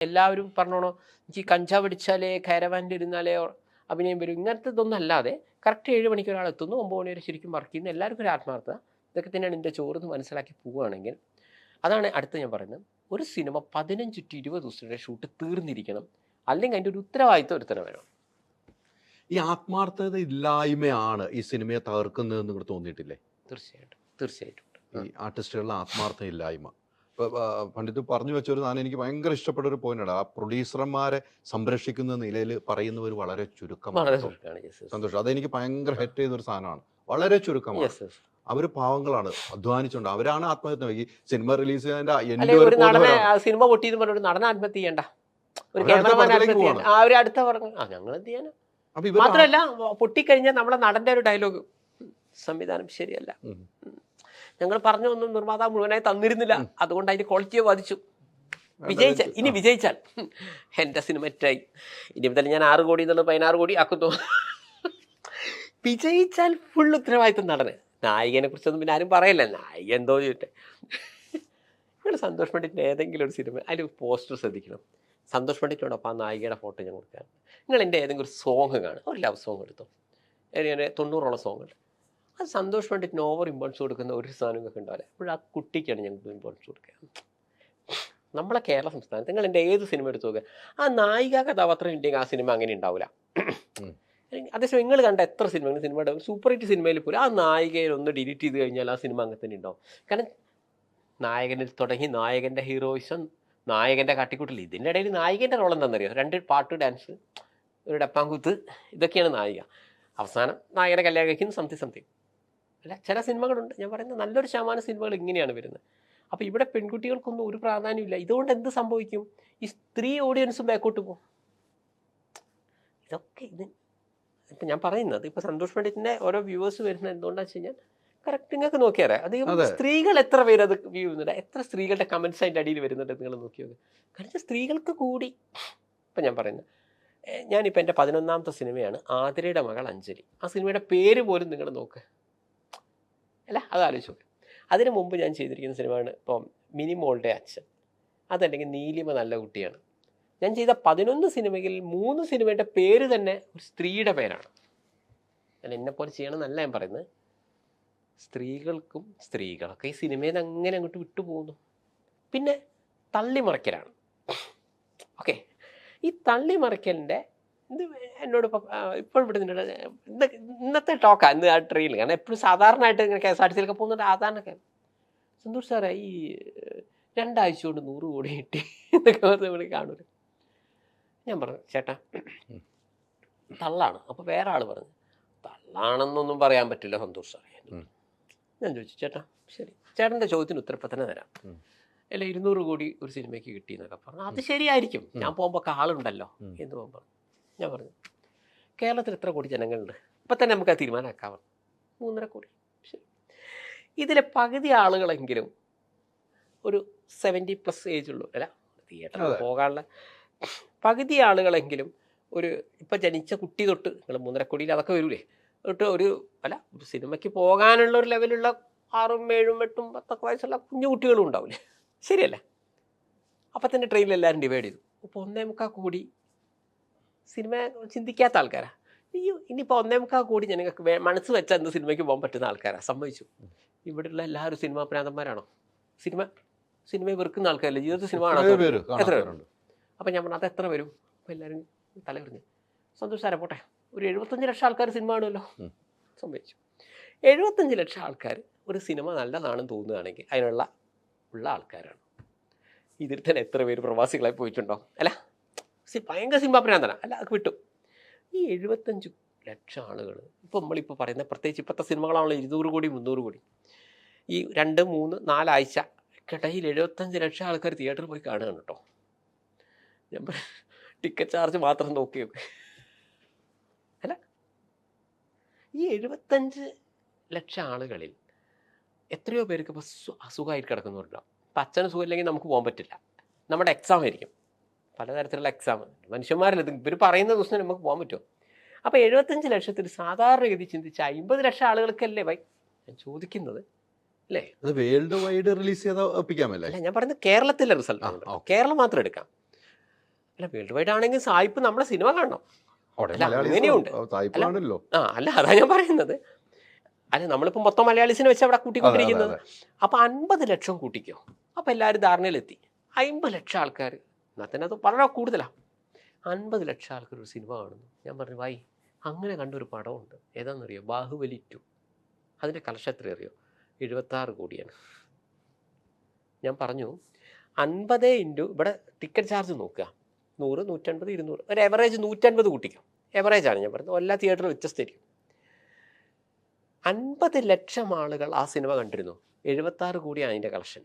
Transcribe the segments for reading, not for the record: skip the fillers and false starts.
എല്ലാവരും പറഞ്ഞോണോ എനിക്ക് കഞ്ചാവ് അടിച്ചാലേ കാരവാനിൽ ഇരുന്നാലേ അഭിനയം വരും, ഇങ്ങനത്തെ ഇതൊന്നും അല്ലാതെ കറക്റ്റ് 7 മണിക്ക് ഒരാൾ എത്തുന്നു, 9 മണി വരെ ശരിക്കും വർക്ക് ചെയ്യുന്നു, എല്ലാവർക്കും ഒരു ആത്മാർത്ഥത, ഇതൊക്കെ തന്നെയാണ് എൻ്റെ ചോറെന്ന് മനസ്സിലാക്കി പോവുകയാണെങ്കിൽ അതാണ് അടുത്ത് ഞാൻ പറയുന്നത്. ഒരു സിനിമ 15 to 20 ദിവസത്തെ ഷൂട്ട് തീർന്നിരിക്കണം, അല്ലെങ്കിൽ അതിൻ്റെ ഒരു ഉത്തരവാദിത്വം ഒരുത്തരം വേണം. ഈ ആത്മാർത്ഥത ഇല്ലായ്മയാണ് ഈ സിനിമയെ തകർക്കുന്നതെന്ന് നിങ്ങൾക്ക് തോന്നിയിട്ടില്ലേ? തീർച്ചയായിട്ടും ഈ ആർട്ടിസ്റ്റുകളുടെ ആത്മാർത്ഥ ഇല്ലായ്മ. പണ്ഡിറ്റ് പറഞ്ഞു വെച്ചൊരു സാധനം എനിക്ക് ഭയങ്കര ഇഷ്ടപ്പെട്ട ഒരു പോയിന്റാണ്. ആ പ്രൊഡ്യൂസർമാരെ സംരക്ഷിക്കുന്ന നിലയിൽ പറയുന്നവർ വളരെ ചുരുക്കമാണ്. സന്തോഷം, അതെനിക്ക് ഭയങ്കര ഹെറ്റ് ചെയ്തൊരു സാധനമാണ്. വളരെ ചുരുക്കമാണ്. അവര് പാവങ്ങളാണ്, അധ്വാനിച്ചുണ്ട്, അവരാണ് ആത്മഹത്യ. ഈ സിനിമ റിലീസ് സിനിമ പൊട്ടിയെന്ന് പറഞ്ഞ നടന ആത്മഹത്യ ചെയ്യണ്ട, ഒരു ക്യാമറമാൻ ആത്മഹത്യ ചെയ്യണ്ട, ആ ഒരു അടുത്ത പറഞ്ഞു ഞങ്ങൾ എന്ത് ചെയ്യാനാ. മാത്രമല്ല പൊട്ടിക്കഴിഞ്ഞാൽ നമ്മളെ നടന്റെ ഒരു ഡയലോഗ് സംവിധാനം ശരിയല്ല, ഞങ്ങൾ പറഞ്ഞ ഒന്നും നിർമ്മാതാവ് മുഴുവനായി തന്നിരുന്നില്ല, അതുകൊണ്ട് അതിന്റെ ക്വാളിറ്റിയെ ബാധിച്ചു. വിജയിച്ചാൽ എന്റെ സിനിമ ഹിറ്റായി, ഇനി മുതൽ ഞാൻ 6 കോടി എന്നുള്ളത് 16 കോടി ആക്കുന്നു. വിജയിച്ചാൽ ഫുൾ ഉത്തരവാദിത്വം നടന്. നായികനെ കുറിച്ചൊന്നും പിന്നെ ആരും പറയല്ല, നായിക എന്തോ ചെയ്യട്ടെ. നിങ്ങൾ സന്തോഷ് പണ്ഡിറ്റിൻ്റെ ഏതെങ്കിലും ഒരു സിനിമ അതിൽ പോസ്റ്റർ ശ്രദ്ധിക്കണം, സന്തോഷ് പണ്ഡിറ്റിനോടൊപ്പം ആ നായികയുടെ ഫോട്ടോ ഞാൻ കൊടുക്കാം. നിങ്ങൾ എൻ്റെ ഏതെങ്കിലും ഒരു സോങ് കാണും, ഒരു ലവ് സോങ് എടുത്തോ, 90ഓളം സോങ് ഉണ്ട്, അത് സന്തോഷ് പണ്ഡിറ്റിന് ഓവർ ഇമ്പോർട്ടൻസ് കൊടുക്കുന്ന ഒരു സാധനമൊക്കെ ഉണ്ടാവില്ല. അപ്പോഴും ആ കുട്ടിക്കാണ് ഞങ്ങൾക്ക് ഇമ്പോർട്ടൻസ് കൊടുക്കുക. നമ്മളെ കേരള സംസ്ഥാനത്ത് നിങ്ങൾ എൻ്റെ ഏത് സിനിമ എടുത്ത് നോക്കുക, ആ നായിക കഥാപാത്രം ഉണ്ടെങ്കിൽ ആ സിനിമ അങ്ങനെ ഉണ്ടാവില്ല. അതേസമയം നിങ്ങൾ കണ്ട എത്ര സിനിമയുടെ സൂപ്പർ ഹിറ്റ് സിനിമയിൽ പോലും ആ നായികയെ ഒന്ന് ഡിലീറ്റ് ചെയ്ത് കഴിഞ്ഞാൽ ആ സിനിമ അങ്ങനെ തന്നെ ഉണ്ടാവും. കാരണം നായകനിൽ തുടങ്ങി നായകൻ്റെ ഹീറോയിസം, നായകൻ്റെ കാട്ടിക്കൂട്ടൽ, ഇതിൻ്റെ ഇടയിൽ നായികൻ്റെ റോൾ എന്താണെന്നറിയോ, 2 പാട്ട്, ഡാൻസ്, ഒരു ഡപ്പാങ്കൂത്ത്, ഇതൊക്കെയാണ് നായിക. അവസാനം നായകനെ കല്യാണം കഴിക്കുന്ന സംതിങ് അല്ല. ചില സിനിമകളുണ്ട്, ഞാൻ പറയുന്നത് നല്ലൊരു ശതമാനം സിനിമകൾ ഇങ്ങനെയാണ് വരുന്നത്. അപ്പോൾ ഇവിടെ പെൺകുട്ടികൾക്കൊന്നും ഒരു പ്രാധാന്യമില്ല. ഇതുകൊണ്ട് എന്ത് സംഭവിക്കും, ഈ സ്ത്രീ ഓഡിയൻസും ബാക്കോട്ട് പോകും. ഇതൊക്കെ ഇപ്പം ഞാൻ പറയുന്നത്, ഇപ്പോൾ സന്തോഷ് പണ്ഡിറ്റിൻ്റെ ഓരോ വ്യൂവേഴ്സ് വരുന്നത് എന്തുകൊണ്ടാണെന്ന് വെച്ച് കഴിഞ്ഞാൽ കറക്റ്റ് നിങ്ങൾക്ക് നോക്കിയാൽ അധികം സ്ത്രീകൾ എത്ര പേര് അത് വ്യൂ ചെയ്യുന്നുണ്ട്, എത്ര സ്ത്രീകളുടെ കമൻസ് അതിൻ്റെ അടിയിൽ വരുന്നുണ്ട് നിങ്ങൾ നോക്കി നോക്കുക. കാരണം സ്ത്രീകൾക്ക് കൂടി. ഇപ്പം ഞാൻ പറയുന്നത്, ഞാനിപ്പോൾ എൻ്റെ 11ാമത്തെ സിനിമയാണ് ആതിരയുടെ മകൾ അഞ്ജലി. ആ സിനിമയുടെ പേര് പോലും നിങ്ങൾ നോക്ക് അല്ല, അത് ആലോചിച്ച് നോക്ക്. അതിന് മുമ്പ് ഞാൻ ചെയ്തിരിക്കുന്ന സിനിമയാണ് ഇപ്പം മിനിമോളുടെ അച്ഛൻ, അതല്ലെങ്കിൽ നീലിമ നല്ല കുട്ടിയാണ്. ഞാൻ ചെയ്ത 11 സിനിമയിൽ 3 സിനിമയുടെ പേര് തന്നെ ഒരു സ്ത്രീയുടെ പേരാണ്. ഞാൻ എന്നെപ്പോലെ ചെയ്യണമെന്നല്ല ഞാൻ പറയുന്നത്. സ്ത്രീകളൊക്കെ ഈ സിനിമയിൽ നിന്ന് അങ്ങനെ അങ്ങോട്ട് വിട്ടുപോകുന്നു. പിന്നെ തള്ളിമറിക്കലാണ്. ഓക്കെ, ഈ തള്ളിമറിക്കലിൻ്റെ ഇത് എന്നോട് ഇപ്പോൾ ഇവിടെ ഇന്നത്തെ ടോക്കാണ്, ഇന്ന് ആ ട്രെയിനിൽ. കാരണം എപ്പോഴും സാധാരണയായിട്ട് ഇങ്ങനെ KSRTC പോകുന്നുണ്ട്. സാധാരണ സന്തോഷ് സാറേ ഈ 2 ആഴ്ച കൊണ്ട് 100 കോടി കിട്ടി എന്നൊക്കെ നമ്മൾ കാണൂല. ഞാൻ പറഞ്ഞു ചേട്ടാ തള്ളാണ്. അപ്പോൾ വേറെ ആൾ പറഞ്ഞു തള്ളാണെന്നൊന്നും പറയാൻ പറ്റില്ല സന്തോഷ് സാറേ. ഞാൻ ചോദിച്ചു ചേട്ടാ ശരി, ചേട്ടൻ്റെ ചോദ്യത്തിന് ഉത്തരപ്പം തന്നെ തരാം. അല്ല 200 കോടി ഒരു സിനിമയ്ക്ക് കിട്ടി എന്നൊക്കെ പറഞ്ഞു. അത് ശരിയായിരിക്കും, ഞാൻ പോകുമ്പോൾ ആളുണ്ടല്ലോ എന്ന് പോകുമ്പോൾ. ഞാൻ പറഞ്ഞു കേരളത്തിൽ എത്ര കോടി ജനങ്ങളുണ്ട്, ഇപ്പം തന്നെ നമുക്ക് ആ തീരുമാനമാക്കാം. 3.5 കോടി. ശരി, ഇതിലെ പകുതി ആളുകളെങ്കിലും ഒരു 70+ ഏജുള്ളൂ, അല്ല തിയേറ്ററിൽ പോകാനുള്ള പകുതി ആളുകളെങ്കിലും ഒരു ഇപ്പം ജനിച്ച കുട്ടി തൊട്ട് നിങ്ങൾ 3.5 കോടിയിൽ അതൊക്കെ വരൂലേ തൊട്ട് ഒരു സിനിമയ്ക്ക് പോകാനുള്ള ഒരു ലെവലുള്ള 6, 7, 8, 10 വയസ്സുള്ള കുഞ്ഞു കുട്ടികളും ഉണ്ടാവില്ലേ, ശരിയല്ല? അപ്പം തന്നെ ട്രെയിനിൽ എല്ലാവരും ഡിവൈഡ് ചെയ്തു. ഇപ്പോൾ 1.25 കോടി സിനിമ ചിന്തിക്കാത്ത ആൾക്കാരാണ്. അയ്യോ ഇനിയിപ്പോൾ 1.25 കോടി ജനങ്ങൾക്ക് മനസ്സ് വെച്ചാൽ എന്ത് സിനിമയ്ക്ക് പോകാൻ പറ്റുന്ന ആൾക്കാരാണ്. സമ്മതിച്ചു. ഇവിടെയുള്ള എല്ലാവരും സിനിമാ പ്രാന്തന്മാരാണോ? സിനിമയെ വെറുക്കുന്ന ആൾക്കാരല്ലേ, ജീവിതത്തിൽ സിനിമ കാണാൻ എത്ര പേരുണ്ട്? അപ്പം ഞാൻ പറഞ്ഞു അത് എത്ര വരും? അപ്പോൾ എല്ലാവരും തലവറിഞ്ഞ് സന്തോഷ് സാറേ പോട്ടെ, ഒരു 75 ലക്ഷം ആൾക്കാർ സിനിമ കാണുമല്ലോ. സംഭവിച്ചു 75 ലക്ഷം ആൾക്കാർ ഒരു സിനിമ നല്ലതാണെന്ന് തോന്നുകയാണെങ്കിൽ അതിനുള്ള ആൾക്കാരാണ്. ഇതിൽ തന്നെ എത്ര പേര് പ്രവാസികളായി പോയിട്ടുണ്ടോ? അല്ല ഭയങ്കര സിനിമ പ്രാന്തന അല്ല, അത് വിട്ടു. ഈ 75 ലക്ഷം ആളുകൾ ഇപ്പോൾ നമ്മളിപ്പോൾ പറയുന്ന പ്രത്യേകിച്ച് ഇപ്പോഴത്തെ സിനിമകളാണല്ലോ 200 കോടി 300 കോടി. ഈ 2, 3, 4 ആഴ്ച ഇടയിൽ 75 ലക്ഷം ആൾക്കാർ തിയേറ്ററിൽ പോയി കാണുകയാണ് കേട്ടോ. ഞാൻ ടിക്കറ്റ് ചാർജ് മാത്രം നോക്കി അല്ല, ഈ 75 ലക്ഷം ആളുകളിൽ എത്രയോ പേർക്ക് ഇപ്പോൾ അസുഖമായിട്ട് കിടക്കുന്നവരുണ്ടാവും. ഇപ്പം അച്ഛന് സുഖമില്ലെങ്കിൽ നമുക്ക് പോകാൻ പറ്റില്ല, നമ്മുടെ എക്സാം ആയിരിക്കും, പലതരത്തിലുള്ള എക്സാം. മനുഷ്യന്മാരല്ല ഇവർ പറയുന്ന ദിവസം നമുക്ക് പോകാൻ പറ്റുമോ? അപ്പോൾ 75 ലക്ഷത്തിൽ സാധാരണഗതി ചിന്തിച്ച് 50 ലക്ഷം ആളുകൾക്കല്ലേ ഭൈ ഞാൻ ചോദിക്കുന്നത് അല്ലേ? വേൾഡ് വൈഡ് റിലീസ് ചെയ്താൽ ഒപ്പിക്കാമല്ലേ? അല്ല, ഞാൻ പറയുന്നത് കേരളത്തിലെ റിസൾട്ട്. കേരളം മാത്രം എടുക്കാം. അല്ല വേൾഡ് വൈഡ് ആണെങ്കിൽ സായിപ്പ് നമ്മളെ സിനിമ കാണണം. അവിടെ അല്ല, മലയാളീസ് അങ്ങനെയുണ്ട്. സായിപ്പാണല്ലോ. അല്ല അതാ ഞാൻ പറയുന്നത്. അല്ല നമ്മളിപ്പോൾ മൊത്തം മലയാളീസിനെ വെച്ച് അവിടെ കൂട്ടിക്കൊണ്ടിരിക്കുന്നത്. അപ്പോൾ 50 ലക്ഷം കൂട്ടിക്കോ. അപ്പോൾ എല്ലാവരും ധാരണയിലെത്തി. 50 ലക്ഷം ആൾക്കാർ, എന്നാൽ തന്നെ അത് വളരെ കൂടുതലാണ്. 50 ലക്ഷം ആൾക്കാർ ഒരു സിനിമ കാണുന്നു. ഞാൻ പറഞ്ഞു വായി അങ്ങനെ കണ്ടൊരു പടമുണ്ട്, ഏതാണെന്നറിയോ? ബാഹുബലി 2. അതിൻ്റെ കളക്ഷൻ എത്ര അറിയോ? 76 കോടിയാണ്. ഞാൻ പറഞ്ഞു 50 ഇൻറ്റു ഇവിടെ ടിക്കറ്റ് ചാർജ് നോക്കുക, 100, 150, 200, ഒരു എവറേജ് 150 കൂട്ടിക്കും. എവറേജാണ് ഞാൻ പറയുന്നത്, എല്ലാ തിയേറ്ററിലും വ്യത്യസ്തമായിരിക്കും. 50 ലക്ഷം ആളുകൾ ആ സിനിമ കണ്ടിരുന്നു. 76 കോടിയാണ് അതിൻ്റെ കളക്ഷൻ.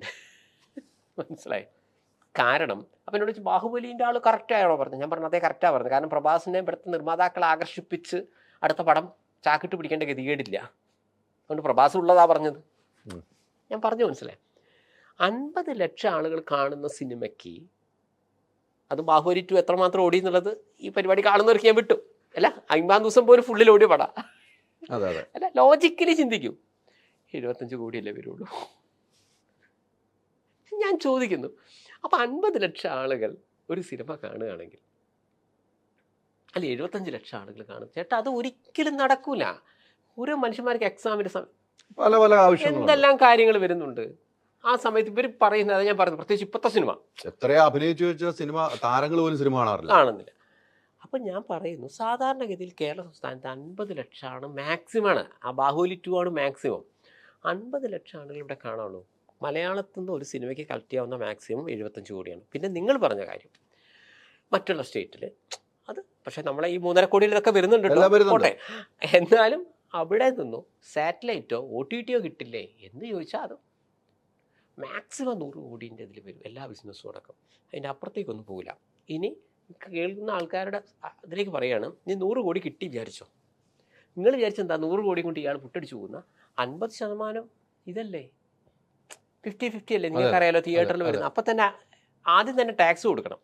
മനസ്സിലായി? കാരണം അപ്പം എന്നോട് ബാഹുബലിൻ്റെ ആൾ കറക്റ്റാണോ പറഞ്ഞത്? ഞാൻ പറഞ്ഞു അതേ കറക്റ്റാണ് പറഞ്ഞത്. കാരണം പ്രഭാസിനെ ഇവിടുത്തെ നിർമ്മാതാക്കളെ ആകർഷിപ്പിച്ച് അടുത്ത പടം ചാക്കിട്ട് പിടിക്കേണ്ട ഗതികേടില്ല. അതുകൊണ്ട് പ്രഭാസ് ഉള്ളതാ പറഞ്ഞത്. ഞാൻ പറഞ്ഞു മനസ്സിലായി. 50 ലക്ഷം ആളുകൾ കാണുന്ന സിനിമയ്ക്ക് അത് ബാഹുബലി 2 എത്രമാത്രം ഓടി എന്നുള്ളത് ഈ പരിപാടി കാണുന്നവർക്ക് ഞാൻ വിട്ടു. അല്ല 50 ദിവസം പോലും ഫുള്ളിൽ ഓടിയ പടം. അല്ല ലോജിക്കലി ചിന്തിക്കൂ, 75 കോടിയല്ലേ വരുള്ളൂ. ഞാൻ ചോദിക്കുന്നു, അപ്പം 50 ലക്ഷം ആളുകൾ ഒരു സിനിമ കാണുകയാണെങ്കിൽ, അല്ല 75 ലക്ഷം ആളുകൾ കാണും. ചേട്ടാ അത് ഒരിക്കലും നടക്കൂല. ഓരോ മനുഷ്യന്മാർക്ക് എക്സാമിൻ്റെ പല പല ആവശ്യങ്ങൾ, എന്തെല്ലാം കാര്യങ്ങൾ വരുന്നുണ്ട്. ആ സമയത്ത് ഇവർ പറയുന്നത് ഞാൻ പറഞ്ഞു, പ്രത്യേകിച്ച് ഇപ്പോഴത്തെ സിനിമ എത്രയാ അഭിനയിച്ചു വെച്ച സിനിമ താരങ്ങൾ പോലും സിനിമ കാണുന്നില്ല. അപ്പം ഞാൻ പറയുന്നു, സാധാരണഗതിയിൽ കേരള സംസ്ഥാനത്ത് 50 ലക്ഷമാണ് മാക്സിമമാണ്. ആ ബാഹുബലി 2 ആണ് മാക്സിമം. 50 ലക്ഷം ആളുകൾ ഇവിടെ കാണുള്ളൂ. മലയാളത്തിൽ നിന്ന് ഒരു സിനിമയ്ക്ക് കളക്ട് ചെയ്യാവുന്ന മാക്സിമം 75 കോടിയാണ്. പിന്നെ നിങ്ങൾ പറഞ്ഞ കാര്യം മറ്റുള്ള സ്റ്റേറ്റിൽ അത് പക്ഷേ നമ്മളെ ഈ 3.5 കോടിയിൽ ഇതൊക്കെ വരുന്നുണ്ട് പോട്ടെ. എന്നാലും അവിടെ നിന്നോ സാറ്റലൈറ്റോ OTTയോ കിട്ടില്ലേ എന്ന് ചോദിച്ചാൽ അത് മാക്സിമം 100 കോടീൻ്റെ ഇതിൽ വരും, എല്ലാ ബിസിനസ്സും അടക്കം. അതിൻ്റെ അപ്പുറത്തേക്കൊന്നും പോകില്ല. ഇനി കേൾക്കുന്ന ആൾക്കാരുടെ ഇതിലേക്ക് പറയുകയാണ്, നീ 100 കോടി കിട്ടി വിചാരിച്ചോ? നിങ്ങൾ വിചാരിച്ചെന്താ 100 കോടി കൊണ്ട് ഇയാൾ പുട്ടടിച്ചു പോകുന്ന? 50% ഇതല്ലേ, 50-50 അല്ലേ? നിങ്ങൾക്കറിയാലോ തിയേറ്ററിൽ വരുന്നത്. അപ്പം തന്നെ ആദ്യം തന്നെ ടാക്സ് കൊടുക്കണം.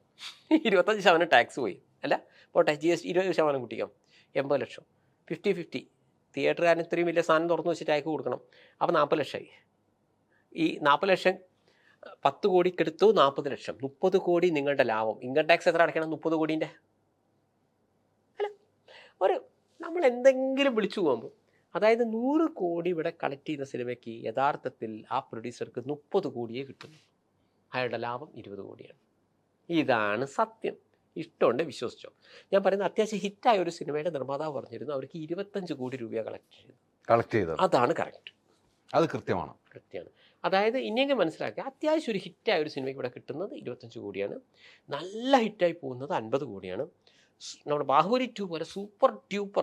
25% ടാക്സ് പോയി. അല്ല പോട്ടെ, GST 20% കൂട്ടിക്കാം, 80 ലക്ഷം. 50-50 തിയേറ്ററുകാരൻ ഇത്രയും വലിയ സാധനം തുറന്നു വെച്ച് ടാക്സ് കൊടുക്കണം. അപ്പോൾ 40 ലക്ഷമായി. ഈ 40 ലക്ഷം 10 കോടിക്കെടുത്തു, 40 ലക്ഷം, 30 കോടി നിങ്ങളുടെ ലാഭം. ഇൻകം ടാക്സ് എത്ര അടയ്ക്കണം? 30 കോടീൻ്റെ. അല്ല ഒരു നമ്മൾ എന്തെങ്കിലും വിളിച്ചു പോകുമ്പോൾ, അതായത് 100 കോടി ഇവിടെ കളക്ട് ചെയ്യുന്ന സിനിമയ്ക്ക് യഥാർത്ഥത്തിൽ ആ പ്രൊഡ്യൂസർക്ക് 30 കോടിയേ കിട്ടുന്നു. അയാളുടെ ലാഭം 20 കോടിയാണ്. ഇതാണ് സത്യം. ഇഷ്ടമുണ്ട് വിശ്വസിച്ചോ. ഞാൻ പറയുന്നത് അത്യാവശ്യം ഹിറ്റായ ഒരു സിനിമയുടെ നിർമ്മാതാവ് പറഞ്ഞിരുന്നു അവർക്ക് 25 കോടി രൂപ കളക്ട് ചെയ്തു. അതാണ് കറക്റ്റ്. അത് കൃത്യമാണ്. അതായത് ഇനിയെങ്കിലും മനസ്സിലാക്കുക, അത്യാവശ്യം ഒരു ഹിറ്റായ ഒരു സിനിമയ്ക്ക് ഇവിടെ കിട്ടുന്നത് 25 കോടിയാണ്. നല്ല ഹിറ്റായി പോകുന്നത് 50 കോടിയാണ്. നമ്മുടെ ബാഹുബലി 2 പോലെ സൂപ്പർ ട്യൂപ്പർ